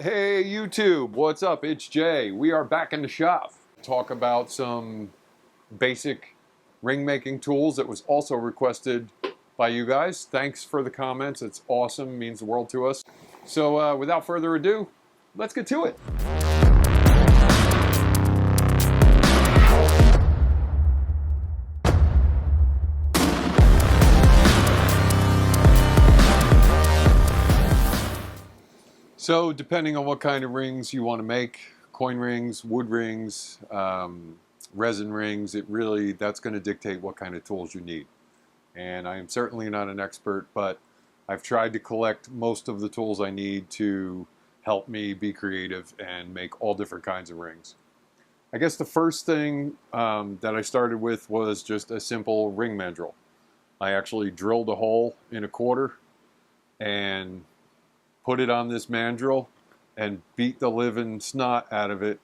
Hey YouTube, what's up? It's Jay. We are back in the shop. Talk about some basic ring making tools that was also requested by you guys. Thanks for the comments. It's awesome, means the world to us. So without further ado, let's get to it. So depending on what kind of rings you want to make, coin rings, wood rings, resin rings, that's going to dictate what kind of tools you need. And I am certainly not an expert, but I've tried to collect most of the tools I need to help me be creative and make all different kinds of rings. I guess the first thing that I started with was just a simple ring mandrel. I actually drilled a hole in a quarter and put it on this mandrel and beat the living snot out of it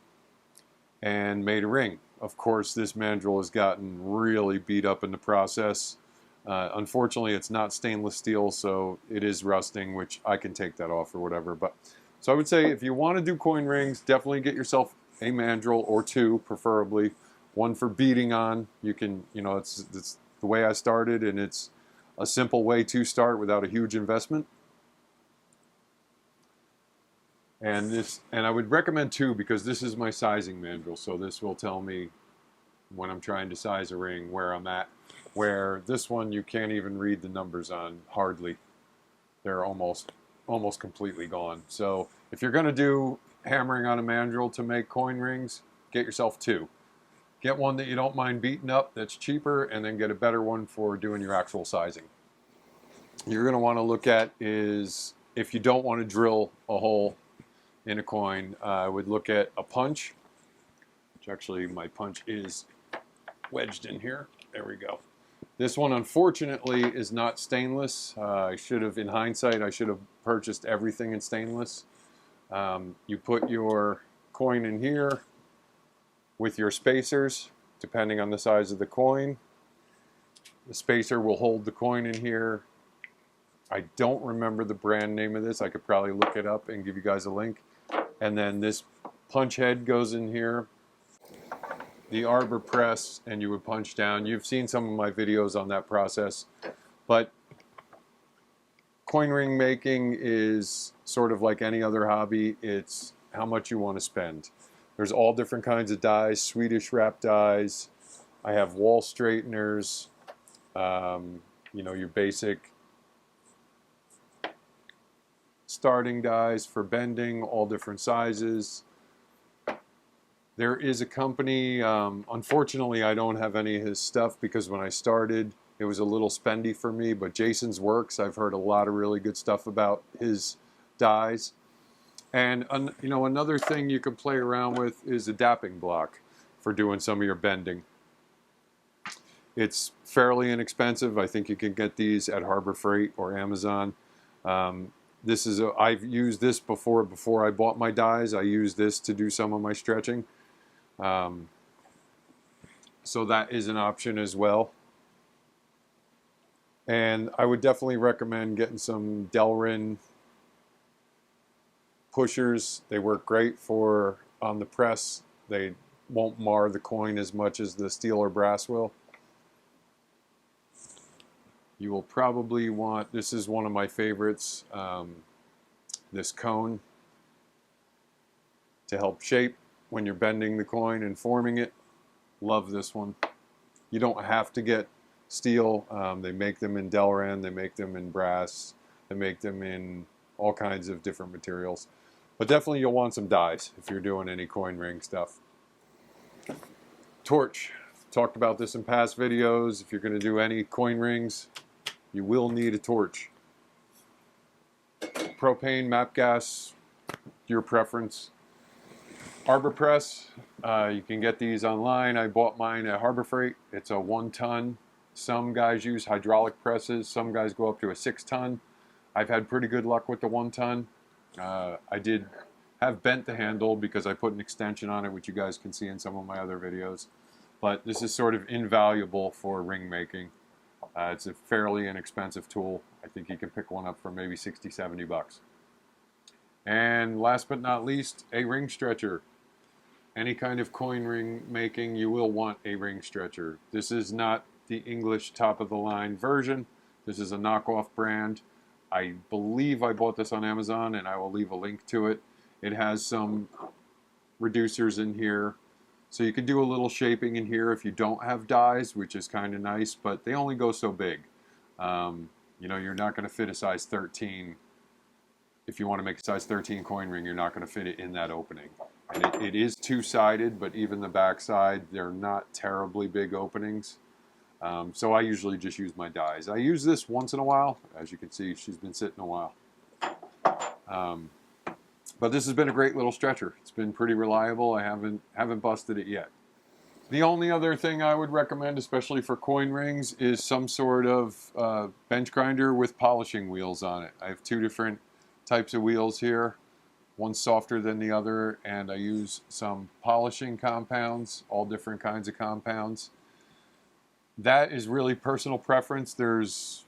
and made a ring. Of course, this mandrel has gotten really beat up in the process. Unfortunately, it's not stainless steel, so it is rusting, which I can take that off or whatever. But so I would say if you want to do coin rings, definitely get yourself a mandrel or two, preferably. One for beating on. You can, it's the way I started, and it's a simple way to start without a huge investment. And I would recommend two because this is my sizing mandrel, so this will tell me when I'm trying to size a ring where I'm at. Where this one you can't even read the numbers on, hardly. They're almost completely gone. So if you're going to do hammering on a mandrel to make coin rings, get yourself two. Get one that you don't mind beating up, that's cheaper, and then get a better one for doing your actual sizing. You're going to want to look at is, if you don't want to drill a hole in a coin, I would look at a punch, which actually my punch is wedged in here. There we go. This one, unfortunately, is not stainless. In hindsight, I should have purchased everything in stainless. You put your coin in here with your spacers, depending on the size of the coin. The spacer will hold the coin in here. I don't remember the brand name of this. I could probably look it up and give you guys a link. And then this punch head goes in here, the Arbor Press, and you would punch down. You've seen some of my videos on that process, but coin ring making is sort of like any other hobby. It's how much you want to spend. There's all different kinds of dies, Swedish wrap dies. I have wall straighteners, your basic starting dies for bending, all different sizes. There is a company, unfortunately I don't have any of his stuff because when I started it was a little spendy for me, but Jason's Works, I've heard a lot of really good stuff about his dies. And another thing you can play around with is a dapping block for doing some of your bending. It's fairly inexpensive. I think you can get these at Harbor Freight or Amazon. I've used this before I bought my dies. I used this to do some of my stretching. So that is an option as well. And I would definitely recommend getting some Delrin pushers. They work great on the press. They won't mar the coin as much as the steel or brass will. You will probably want, this is one of my favorites, this cone to help shape when you're bending the coin and forming it. Love this one. You don't have to get steel. They make them in Delrin, they make them in brass, they make them in all kinds of different materials. But definitely you'll want some dies if you're doing any coin ring stuff. Torch. Talked about this in past videos. If you're going to do any coin rings, you will need a torch. Propane, MAP gas, your preference. Arbor Press, you can get these online. I bought mine at Harbor Freight. It's a 1 ton. Some guys use hydraulic presses. Some guys go up to a 6 ton. I've had pretty good luck with the 1 ton. I did have bent the handle because I put an extension on it, which you guys can see in some of my other videos. But this is sort of invaluable for ring making. It's a fairly inexpensive tool. I think you can pick one up for maybe 60, 70 bucks. And last but not least, a ring stretcher. Any kind of coin ring making, you will want a ring stretcher. This is not the English top of the line version. This is a knockoff brand. I believe I bought this on Amazon, and I will leave a link to it. It has some reducers in here, so you can do a little shaping in here if you don't have dies, which is kind of nice, but they only go so big. You know, you're not going to fit a size 13. If you want to make a size 13 coin ring, you're not going to fit it in that opening. And it is two-sided, but even the back side, they're not terribly big openings. So I usually just use my dies. I use this once in a while. As you can see, she's been sitting a while. But this has been a great little stretcher. It's been pretty reliable. I haven't busted it yet. The only other thing I would recommend, especially for coin rings, is some sort of bench grinder with polishing wheels on it. I have two different types of wheels here. One's softer than the other, and I use some polishing compounds, all different kinds of compounds. That is really personal preference. There's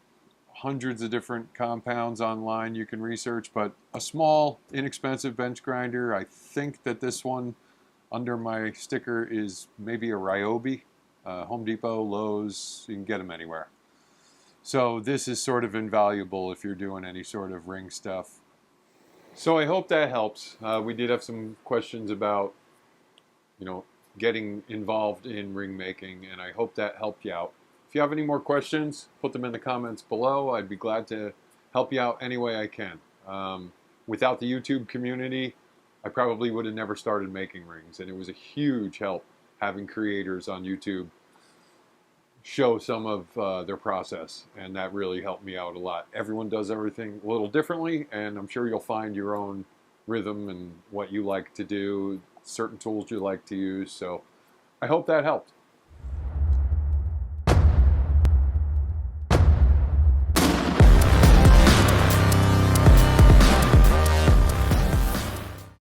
hundreds of different compounds online you can research, but a small, inexpensive bench grinder, I think that this one under my sticker is maybe a Ryobi. Home Depot, Lowe's, you can get them anywhere. So this is sort of invaluable if you're doing any sort of ring stuff. So I hope that helps. We did have some questions about, you know, getting involved in ring making, and I hope that helped you out. If you have any more questions, put them in the comments below. I'd be glad to help you out any way I can. Without the YouTube community, I probably would have never started making rings, and it was a huge help having creators on YouTube show some of their process, and that really helped me out a lot. Everyone does everything a little differently, and I'm sure you'll find your own rhythm and what you like to do, certain tools you like to use. So I hope that helped.